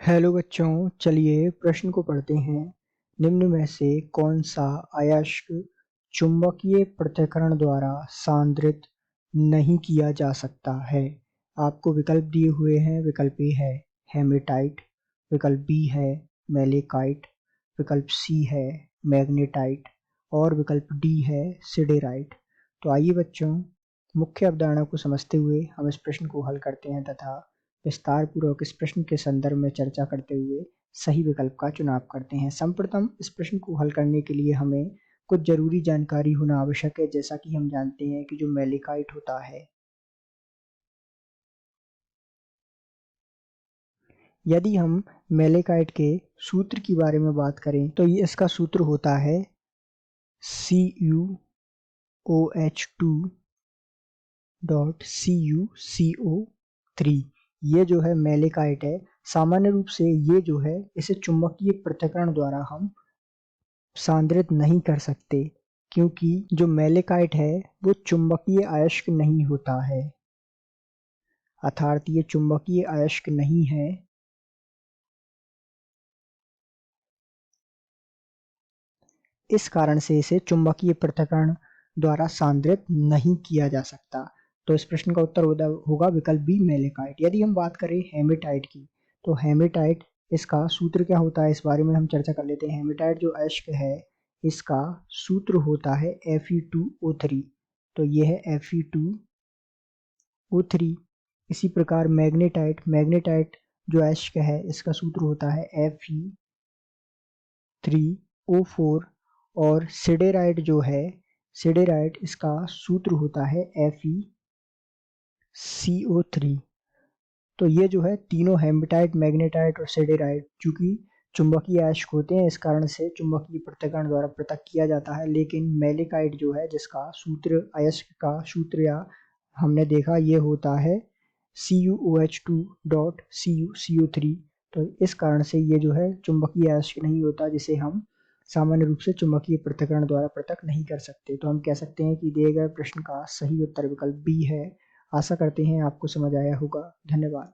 Hello बच्चों, चलिए प्रश्न को पढ़ते हैं। निम्न में से कौन सा अयस्क चुंबकीय पृथक्करण द्वारा सांद्रित नहीं किया जा सकता है? आपको विकल्प दिए हुए हैं। विकल्प ए है हेमेटाइट, विकल्प बी है मेलेकाइट, विकल्प सी है मैग्नेटाइट और विकल्प डी है सिडेराइट। तो आइए बच्चों, मुख्य अवधारणा को समझते हुए हम इस प्रश्न को हल करते हैं तथा विस्तार पूर्वक इस प्रश्न के संदर्भ में चर्चा करते हुए सही विकल्प का चुनाव करते हैं। सर्वप्रथम इस प्रश्न को हल करने के लिए हमें कुछ जरूरी जानकारी होना आवश्यक है। जैसा कि हम जानते हैं कि जो मेलेकाइट होता है, यदि हम मेलेकाइट के सूत्र के बारे में बात करें तो ये इसका सूत्र होता है CuOH2.CuCO3। ये जो है मेलेकाइट है। सामान्य रूप से ये जो है इसे चुंबकीय पृथक्करण द्वारा हम सांद्रित नहीं कर सकते, क्योंकि जो मेलेकाइट है वो चुंबकीय अयस्क नहीं होता है, अर्थात ये चुंबकीय अयस्क नहीं है। इस कारण से इसे चुंबकीय पृथक्करण द्वारा सांद्रित नहीं किया जा सकता। तो इस प्रश्न का उत्तर होगा विकल्प बी मेलेकाइट। यदि हम बात करें हेमेटाइट की, तो हेमेटाइट इसका सूत्र क्या होता है इस बारे में हम चर्चा कर लेते हैं। हेमेटाइट जो अयस्क है इसका सूत्र होता है Fe2O3। तो ये है Fe2O3। इसी प्रकार मैग्नेटाइट जो अयस्क है इसका सूत्र होता है Fe3O4 और सिडेराइट जो है, सिडेराइट इसका सूत्र होता है FeCO3। तो ये जो है तीनों हेमेटाइट, मैग्नेटाइट और सिडेराइट चूंकि चुंबकीय अयस्क होते हैं, इस कारण से चुंबकीय पृथक्करण द्वारा पृथक किया जाता है। लेकिन मेलेकाइट जो है जिसका सूत्र अयस्क का सूत्र या हमने देखा ये होता है CuOH2.CuCO3। तो इस कारण से ये जो है चुंबकीय अयस्क नहीं होता, जिसे हम सामान्य रूप से चुंबकीय पृथक्करण द्वारा पृथक नहीं कर सकते। तो हम कह सकते हैं कि दिए गए प्रश्न का सही उत्तर विकल्प बी है। आशा करते हैं आपको समझ आया होगा। धन्यवाद।